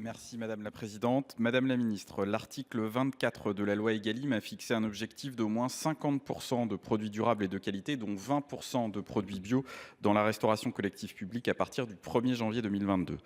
Merci Madame la Présidente. Madame la Ministre, l'article 24 de la loi Egalim a fixé un objectif d'au moins 50% de produits durables et de qualité, dont 20% de produits bio dans la restauration collective publique à partir du 1er janvier 2022.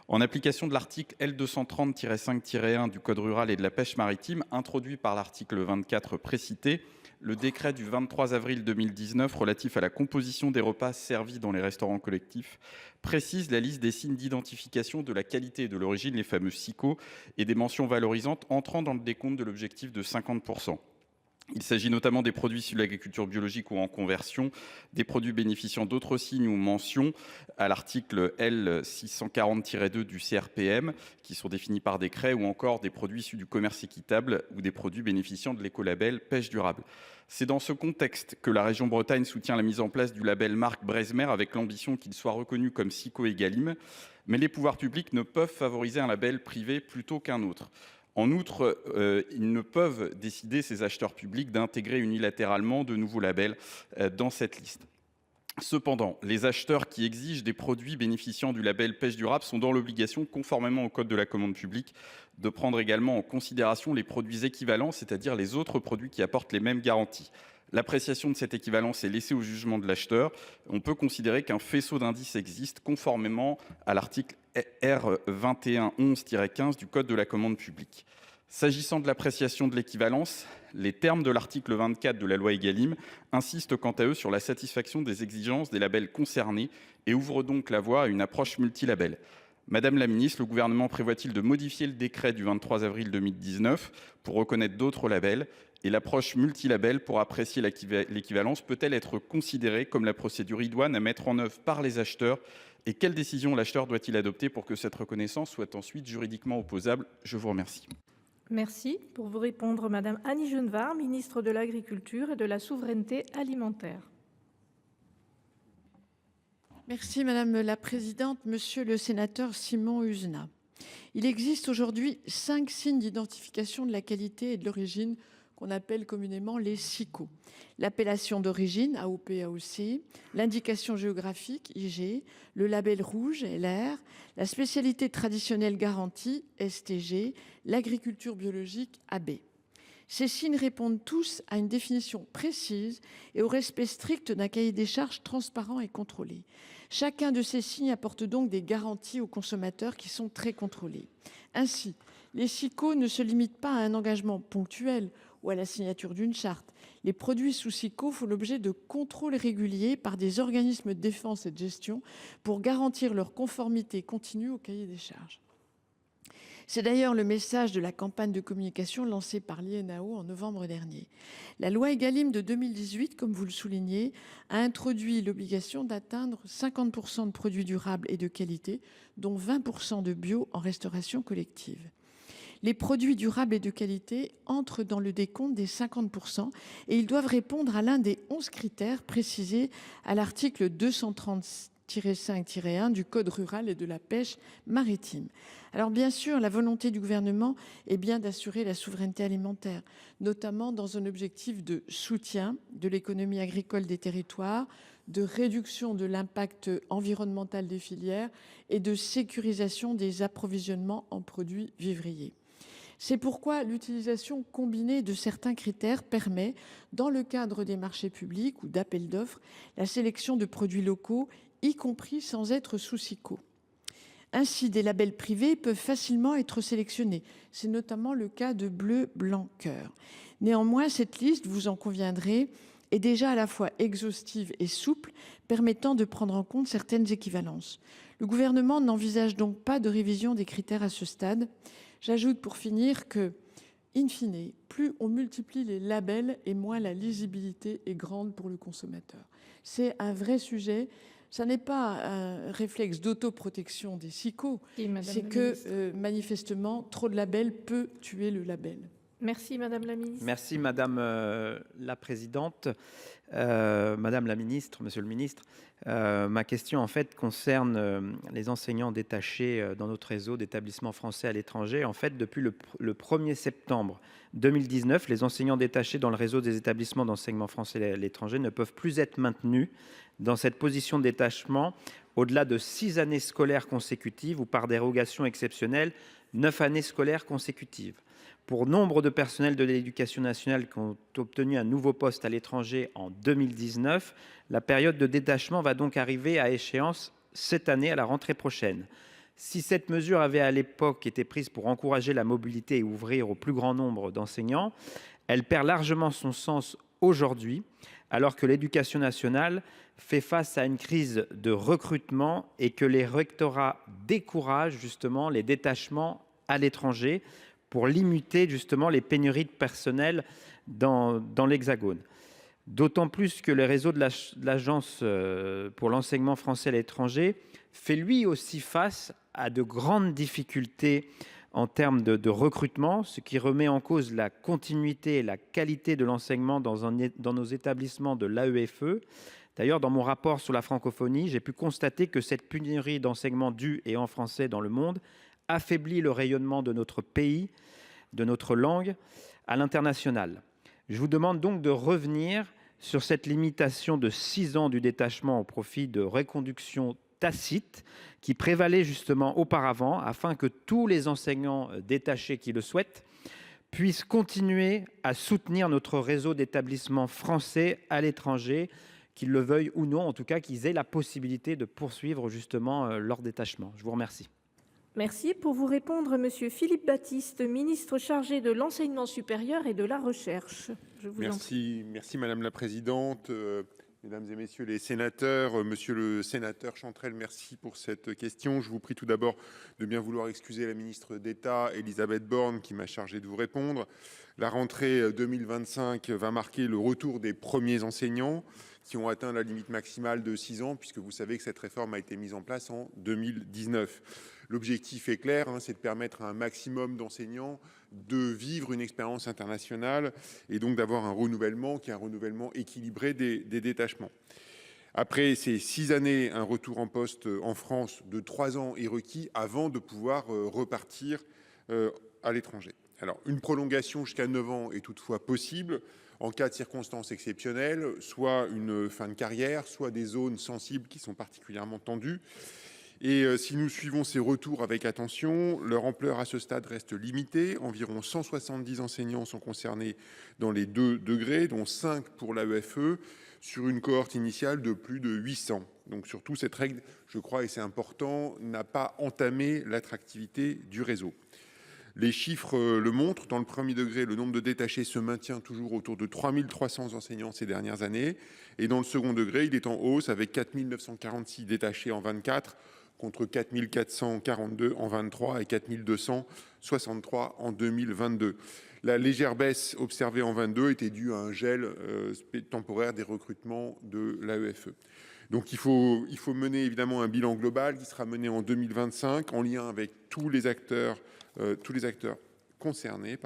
En application de l'article L230-5-1 du Code rural et de la pêche maritime, introduit par l'article 24 précité, le décret du 23 avril 2019 relatif à la composition des repas servis dans les restaurants collectifs précise la liste des signes d'identification de la qualité et de l'origine, les fameux SICO, et des mentions valorisantes entrant dans le décompte de l'objectif de 50%. Il s'agit notamment des produits issus de l'agriculture biologique ou en conversion, des produits bénéficiant d'autres signes ou mentions à l'article L 640-2 du CRPM, qui sont définis par décret, ou encore des produits issus du commerce équitable ou des produits bénéficiant de l'écolabel pêche durable. C'est dans ce contexte que la région Bretagne soutient la mise en place du label marque Breizhmer avec l'ambition qu'il soit reconnu comme SICO Egalim. Mais les pouvoirs publics ne peuvent favoriser un label privé plutôt qu'un autre. En outre, ils ne peuvent décider, ces acheteurs publics, d'intégrer unilatéralement de nouveaux labels dans cette liste. Cependant, les acheteurs qui exigent des produits bénéficiant du label pêche durable sont dans l'obligation, conformément au code de la commande publique, de prendre également en considération les produits équivalents, c'est-à-dire les autres produits qui apportent les mêmes garanties. L'appréciation de cette équivalence est laissée au jugement de l'acheteur. On peut considérer qu'un faisceau d'indices existe, conformément à l'article R 2111-15 du Code de la commande publique. S'agissant de l'appréciation de l'équivalence, les termes de l'article 24 de la loi Egalim insistent quant à eux sur la satisfaction des exigences des labels concernés et ouvrent donc la voie à une approche multilabel. Madame la ministre, le gouvernement prévoit-il de modifier le décret du 23 avril 2019 pour reconnaître d'autres labels? Et l'approche multilabel pour apprécier l'équivalence peut-elle être considérée comme la procédure idoine à mettre en œuvre par les acheteurs? Et quelle décision l'acheteur doit-il adopter pour que cette reconnaissance soit ensuite juridiquement opposable? Je vous remercie. Merci. Pour vous répondre, Madame Annie Genevard, ministre de l'Agriculture et de la Souveraineté alimentaire. Merci Madame la Présidente. Monsieur le sénateur Simon Uzenat, il existe aujourd'hui 5 signes d'identification de la qualité et de l'origine qu'on appelle communément les SICO. L'appellation d'origine, AOP, AOC, l'indication géographique, IG, le label rouge, LR, la spécialité traditionnelle garantie, STG, l'agriculture biologique, AB. Ces signes répondent tous à une définition précise et au respect strict d'un cahier des charges transparent et contrôlé. Chacun de ces signes apporte donc des garanties aux consommateurs qui sont très contrôlés. Ainsi, les SICO ne se limitent pas à un engagement ponctuel ou à la signature d'une charte. Les produits sous SICO font l'objet de contrôles réguliers par des organismes de défense et de gestion pour garantir leur conformité continue au cahier des charges. C'est d'ailleurs le message de la campagne de communication lancée par l'INAO en novembre dernier. La loi Egalim de 2018, comme vous le soulignez, a introduit l'obligation d'atteindre 50% de produits durables et de qualité, dont 20% de bio en restauration collective. Les produits durables et de qualité entrent dans le décompte des 50% et ils doivent répondre à l'un des 11 critères précisés à l'article 230-5-1 du Code rural et de la pêche maritime. Alors bien sûr, la volonté du gouvernement est bien d'assurer la souveraineté alimentaire, notamment dans un objectif de soutien de l'économie agricole des territoires, de réduction de l'impact environnemental des filières et de sécurisation des approvisionnements en produits vivriers. C'est pourquoi l'utilisation combinée de certains critères permet, dans le cadre des marchés publics ou d'appels d'offres, la sélection de produits locaux, y compris sans être sous SICO. Ainsi, des labels privés peuvent facilement être sélectionnés. C'est notamment le cas de Bleu Blanc Cœur. Néanmoins, cette liste, vous en conviendrez, est déjà à la fois exhaustive et souple, permettant de prendre en compte certaines équivalences. Le gouvernement n'envisage donc pas de révision des critères à ce stade. J'ajoute pour finir que, in fine, plus on multiplie les labels et moins la lisibilité est grande pour le consommateur. C'est un vrai sujet. Ce n'est pas un réflexe d'autoprotection des SICO, c'est que manifestement, trop de labels peut tuer le label. Merci Madame la Ministre. Merci Madame la Présidente. Madame la Ministre, Monsieur le Ministre, Ma question en fait concerne les enseignants détachés dans notre réseau d'établissements français à l'étranger. En fait, depuis le 1er septembre 2019, les enseignants détachés dans le réseau des établissements d'enseignement français à l'étranger ne peuvent plus être maintenus dans cette position de détachement au-delà de 6 années scolaires consécutives ou par dérogation exceptionnelle 9 années scolaires consécutives. Pour nombre de personnels de l'éducation nationale qui ont obtenu un nouveau poste à l'étranger en 2019, la période de détachement va donc arriver à échéance cette année, à la rentrée prochaine. Si cette mesure avait à l'époque été prise pour encourager la mobilité et ouvrir au plus grand nombre d'enseignants, elle perd largement son sens aujourd'hui, alors que l'éducation nationale fait face à une crise de recrutement et que les rectorats découragent justement les détachements à l'étranger pour limiter justement les pénuries de personnel dans l'Hexagone. D'autant plus que le réseau de l'Agence pour l'enseignement français à l'étranger fait lui aussi face à de grandes difficultés en termes de recrutement, ce qui remet en cause la continuité et la qualité de l'enseignement dans nos établissements de l'AEFE. D'ailleurs, dans mon rapport sur la francophonie, j'ai pu constater que cette pénurie d'enseignement du et en français dans le monde affaiblit le rayonnement de notre pays, de notre langue à l'international. Je vous demande donc de revenir sur cette limitation de 6 ans du détachement au profit de reconduction tacite qui prévalait justement auparavant, afin que tous les enseignants détachés qui le souhaitent puissent continuer à soutenir notre réseau d'établissements français à l'étranger, qu'ils le veuillent ou non, en tout cas qu'ils aient la possibilité de poursuivre justement leur détachement. Je vous remercie. Merci. Pour vous répondre, Monsieur Philippe Baptiste, ministre chargé de l'enseignement supérieur et de la recherche. Je vous en prie. Merci Madame la Présidente, Mesdames et Messieurs les sénateurs. Monsieur le sénateur Chantrel, merci pour cette question. Je vous prie tout d'abord de bien vouloir excuser la ministre d'État, Elisabeth Borne, qui m'a chargé de vous répondre. La rentrée 2025 va marquer le retour des premiers enseignants qui ont atteint la limite maximale de 6 ans, puisque vous savez que cette réforme a été mise en place en 2019. L'objectif est clair, c'est de permettre à un maximum d'enseignants de vivre une expérience internationale et donc d'avoir un renouvellement qui est un renouvellement équilibré des détachements. Après ces 6 années, un retour en poste en France de 3 ans est requis avant de pouvoir repartir à l'étranger. Alors, une prolongation jusqu'à 9 ans est toutefois possible en cas de circonstances exceptionnelles, soit une fin de carrière, soit des zones sensibles qui sont particulièrement tendues. Et si nous suivons ces retours avec attention, leur ampleur à ce stade reste limitée. Environ 170 enseignants sont concernés dans les 2 degrés, dont 5 pour l'AEFE, sur une cohorte initiale de plus de 800. Donc surtout, cette règle, je crois, et c'est important, n'a pas entamé l'attractivité du réseau. Les chiffres le montrent. Dans le premier degré, le nombre de détachés se maintient toujours autour de 3 300 enseignants ces dernières années. Et dans le second degré, il est en hausse avec 4 946 détachés en 24, contre 4 442 en 23 et 4 263 en 2022. La légère baisse observée en 22 était due à un gel temporaire des recrutements de l'AEFE. Donc il faut mener évidemment un bilan global qui sera mené en 2025 en lien avec tous les acteurs concernés.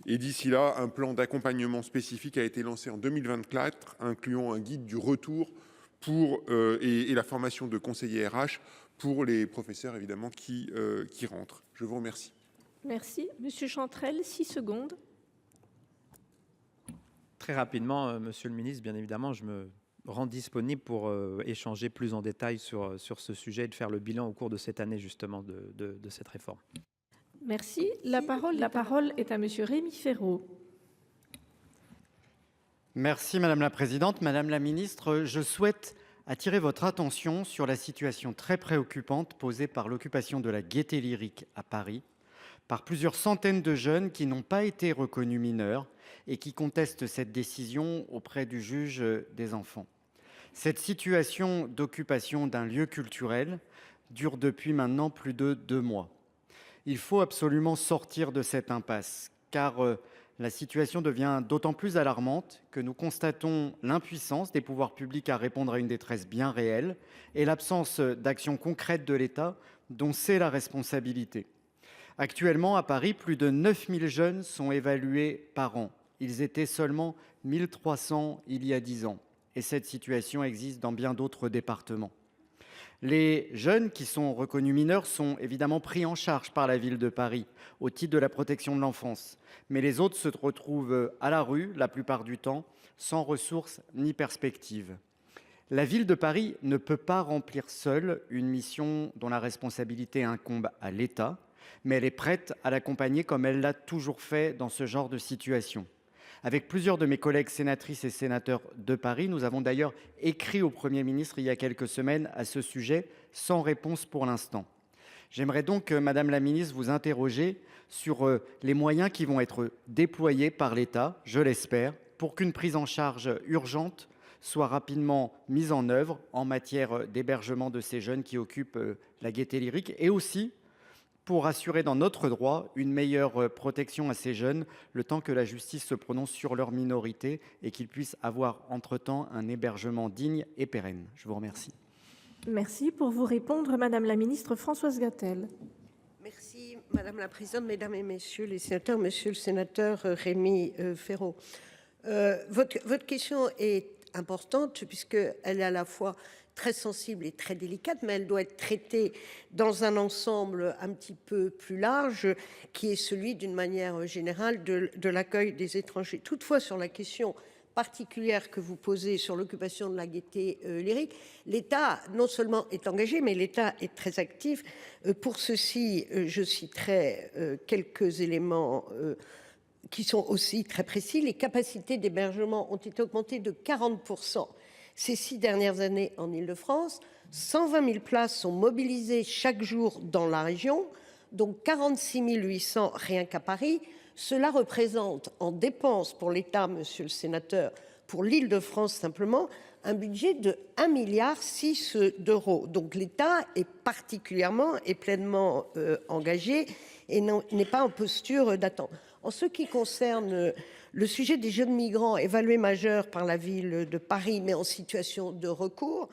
Et d'ici là, un plan d'accompagnement spécifique a été lancé en 2024, incluant un guide du retour et la formation de conseillers RH pour les professeurs évidemment qui rentrent. Je vous remercie. Merci. Monsieur Chantrel, 6 secondes. Très rapidement, Monsieur le Ministre, bien évidemment, je me rends disponible pour échanger plus en détail sur ce sujet et de faire le bilan au cours de cette année justement de cette réforme. Merci. La parole est à Monsieur Rémi Féraud. Merci Madame la Présidente. Madame la Ministre, je souhaite attirer votre attention sur la situation très préoccupante posée par l'occupation de la Gaîté Lyrique à Paris par plusieurs centaines de jeunes qui n'ont pas été reconnus mineurs et qui contestent cette décision auprès du juge des enfants. Cette situation d'occupation d'un lieu culturel dure depuis maintenant plus de 2 mois. Il faut absolument sortir de cette impasse, car la situation devient d'autant plus alarmante que nous constatons l'impuissance des pouvoirs publics à répondre à une détresse bien réelle et l'absence d'action concrète de l'État dont c'est la responsabilité. Actuellement, à Paris, plus de 9000 jeunes sont évalués par an. Ils étaient seulement 1300 il y a 10 ans. Et et cette situation existe dans bien d'autres départements. Les jeunes qui sont reconnus mineurs sont évidemment pris en charge par la ville de Paris au titre de la protection de l'enfance. Mais les autres se retrouvent à la rue la plupart du temps, sans ressources ni perspectives. La ville de Paris ne peut pas remplir seule une mission dont la responsabilité incombe à l'État, mais elle est prête à l'accompagner comme elle l'a toujours fait dans ce genre de situation. Avec plusieurs de mes collègues sénatrices et sénateurs de Paris, nous avons d'ailleurs écrit au Premier ministre il y a quelques semaines à ce sujet, sans réponse pour l'instant. J'aimerais donc, Madame la Ministre, vous interroger sur les moyens qui vont être déployés par l'État, je l'espère, pour qu'une prise en charge urgente soit rapidement mise en œuvre en matière d'hébergement de ces jeunes qui occupent la Gaîté Lyrique et aussi pour assurer dans notre droit une meilleure protection à ces jeunes, le temps que la justice se prononce sur leur minorité et qu'ils puissent avoir entre-temps un hébergement digne et pérenne. Je vous remercie. Merci. Pour vous répondre, Madame la Ministre Françoise Gatel. Merci Madame la Présidente, Mesdames et Messieurs les sénateurs, Monsieur le sénateur Rémi Féraud. Votre question est importante puisqu'elle est à la fois très sensible et très délicate, mais elle doit être traitée dans un ensemble un petit peu plus large, qui est celui, d'une manière générale, de l'accueil des étrangers. Toutefois, sur la question particulière que vous posez sur l'occupation de la Gaîté Lyrique, l'État non seulement est engagé, mais l'État est très actif. Pour ceci, je citerai quelques éléments qui sont aussi très précis. Les capacités d'hébergement ont été augmentées de 40% ces 6 dernières années en Île-de-France. 120 000 places sont mobilisées chaque jour dans la région, donc 46 800 rien qu'à Paris. Cela représente en dépenses pour l'État, monsieur le sénateur, pour l'Île-de-France simplement, un budget de 1,6 milliard d'euros. Donc l'État est particulièrement et pleinement engagé et n'est pas en posture d'attente. En ce qui concerne le sujet des jeunes migrants évalués majeurs par la ville de Paris, mais en situation de recours,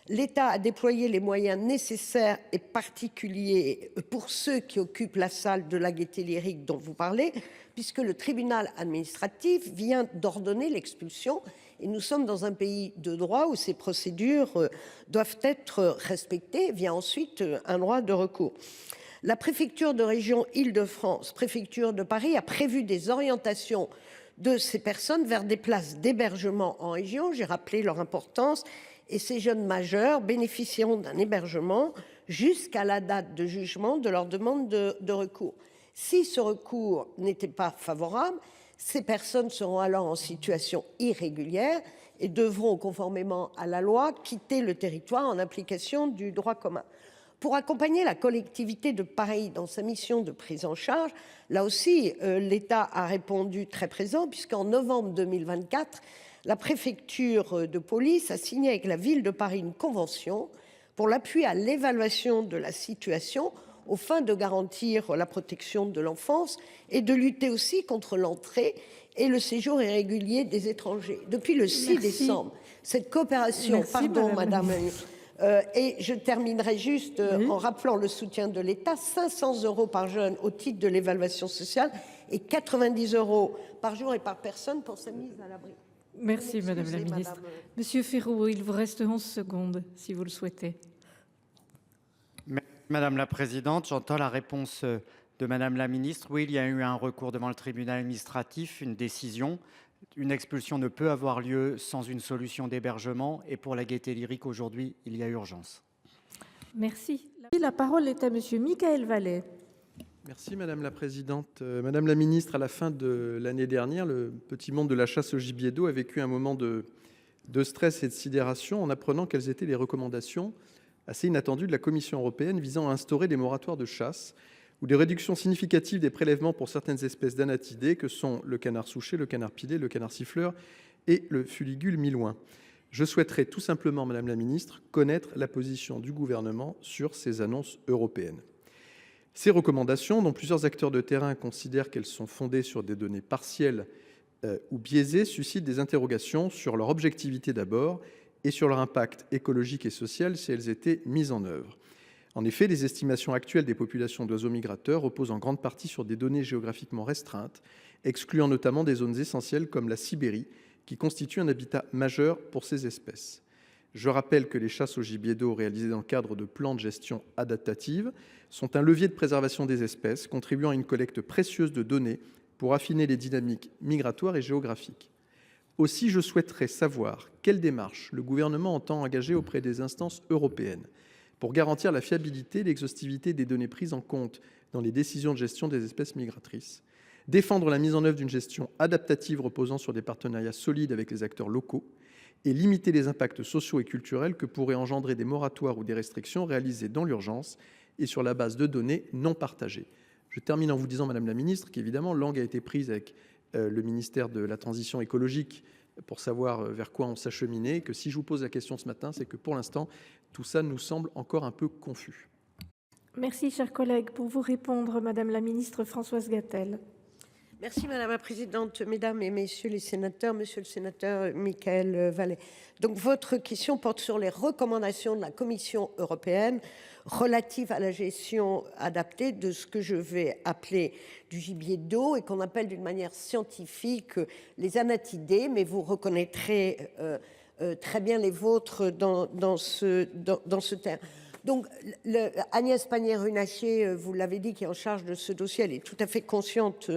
l'État a déployé les moyens nécessaires et particuliers pour ceux qui occupent la salle de la Gaîté Lyrique dont vous parlez, puisque le tribunal administratif vient d'ordonner l'expulsion. Et nous sommes dans un pays de droit où ces procédures doivent être respectées. Vient ensuite un droit de recours. La préfecture de région Île-de-France, préfecture de Paris, a prévu des orientations de ces personnes vers des places d'hébergement en région. J'ai rappelé leur importance. Et ces jeunes majeurs bénéficieront d'un hébergement jusqu'à la date de jugement de leur demande de recours. Si ce recours n'était pas favorable, ces personnes seront alors en situation irrégulière et devront, conformément à la loi, quitter le territoire en application du droit commun. Pour accompagner la collectivité de Paris dans sa mission de prise en charge, là aussi, l'État a répondu très présent, puisqu'en novembre 2024, la préfecture de police a signé avec la ville de Paris une convention pour l'appui à l'évaluation de la situation aux fins de garantir la protection de l'enfance et de lutter aussi contre l'entrée et le séjour irrégulier des étrangers. Depuis le 6 décembre, cette coopération, madame, et je terminerai juste en rappelant le soutien de l'État, 500 € par jeune au titre de l'évaluation sociale et 90 € par jour et par personne pour sa mise à l'abri. Merci Madame la Ministre. Monsieur Féraud, il vous reste 11 secondes si vous le souhaitez. Madame la Présidente, j'entends la réponse de Madame la Ministre. Oui, il y a eu un recours devant le tribunal administratif, une décision. Une expulsion ne peut avoir lieu sans une solution d'hébergement. Et pour la Gaîté Lyrique, aujourd'hui, il y a urgence. Merci. La parole est à Monsieur Mickaël Vallet. Merci Madame la Présidente. Madame la Ministre, à la fin de l'année dernière, le petit monde de la chasse au gibier d'eau a vécu un moment de stress et de sidération en apprenant quelles étaient les recommandations assez inattendues de la Commission européenne visant à instaurer des moratoires de chasse ou des réductions significatives des prélèvements pour certaines espèces d'anatidés que sont le canard souchet, le canard pilé, le canard siffleur et le fuligule milouin. Je souhaiterais tout simplement, Madame la Ministre, connaître la position du gouvernement sur ces annonces européennes. Ces recommandations, dont plusieurs acteurs de terrain considèrent qu'elles sont fondées sur des données partielles ou biaisées, suscitent des interrogations sur leur objectivité d'abord et sur leur impact écologique et social si elles étaient mises en œuvre. En effet, les estimations actuelles des populations d'oiseaux migrateurs reposent en grande partie sur des données géographiquement restreintes, excluant notamment des zones essentielles comme la Sibérie, qui constituent un habitat majeur pour ces espèces. Je rappelle que les chasses au gibier d'eau réalisées dans le cadre de plans de gestion adaptative sont un levier de préservation des espèces, contribuant à une collecte précieuse de données pour affiner les dynamiques migratoires et géographiques. Aussi, je souhaiterais savoir quelle démarche le gouvernement entend engager auprès des instances européennes pour garantir la fiabilité et l'exhaustivité des données prises en compte dans les décisions de gestion des espèces migratrices, défendre la mise en œuvre d'une gestion adaptative reposant sur des partenariats solides avec les acteurs locaux et limiter les impacts sociaux et culturels que pourraient engendrer des moratoires ou des restrictions réalisées dans l'urgence et sur la base de données non partagées. Je termine en vous disant, Madame la Ministre, qu'évidemment, langue a été prise avec le ministère de la Transition écologique pour savoir vers quoi on s'acheminait, que si je vous pose la question ce matin, c'est que pour l'instant, tout ça nous semble encore un peu confus. Merci, chers collègues. Pour vous répondre, Madame la Ministre Françoise Gatel. Merci Madame la Présidente, Mesdames et Messieurs les sénateurs, Monsieur le sénateur Mickaël Vallet. Donc votre question porte sur les recommandations de la Commission européenne relatives à la gestion adaptée de ce que je vais appeler du gibier d'eau et qu'on appelle d'une manière scientifique les anatidés, mais vous reconnaîtrez très bien les vôtres dans ce terme. Donc, Agnès Pannier-Runacher, vous l'avez dit, qui est en charge de ce dossier, elle est tout à fait consciente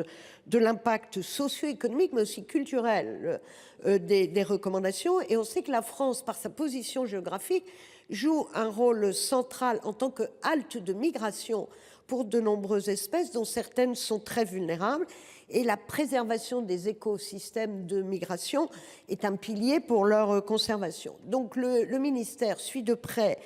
de l'impact socio-économique, mais aussi culturel des recommandations. Et on sait que la France, par sa position géographique, joue un rôle central en tant que halte de migration pour de nombreuses espèces, dont certaines sont très vulnérables. Et la préservation des écosystèmes de migration est un pilier pour leur conservation. Donc, le ministère suit de près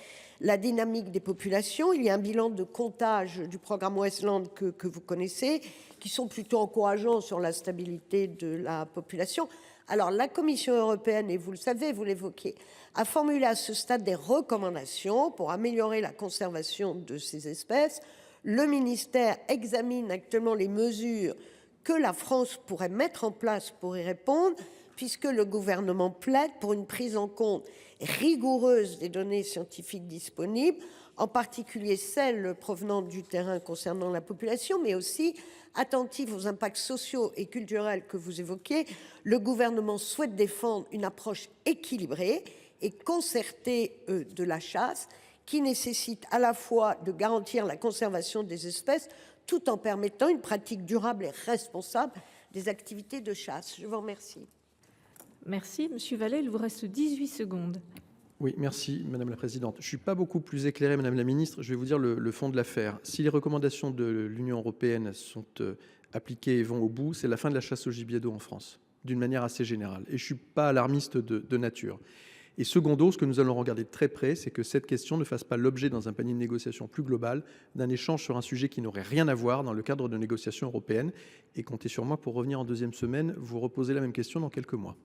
la dynamique des populations. Il y a un bilan de comptage du programme Westland que vous connaissez, qui sont plutôt encourageants sur la stabilité de la population. Alors, la Commission européenne, et vous le savez, vous l'évoquez, a formulé à ce stade des recommandations pour améliorer la conservation de ces espèces. Le ministère examine actuellement les mesures que la France pourrait mettre en place pour y répondre, puisque le gouvernement plaide pour une prise en compte rigoureuse des données scientifiques disponibles, en particulier celles provenant du terrain concernant la population, mais aussi attentive aux impacts sociaux et culturels que vous évoquez. Le gouvernement souhaite défendre une approche équilibrée et concertée de la chasse, qui nécessite à la fois de garantir la conservation des espèces, tout en permettant une pratique durable et responsable des activités de chasse. Je vous remercie. Merci. Monsieur Vallet, il vous reste 18 secondes. Oui, merci Madame la Présidente. Je ne suis pas beaucoup plus éclairé, Madame la Ministre. Je vais vous dire le fond de l'affaire. Si les recommandations de l'Union européenne sont appliquées et vont au bout, c'est la fin de la chasse au gibier d'eau en France, d'une manière assez générale. Et je ne suis pas alarmiste de nature. Et secondo, ce que nous allons regarder de très près, c'est que cette question ne fasse pas l'objet, dans un panier de négociation plus global, d'un échange sur un sujet qui n'aurait rien à voir dans le cadre de négociations européennes. Et comptez sur moi pour revenir en deuxième semaine, vous reposer la même question dans quelques mois.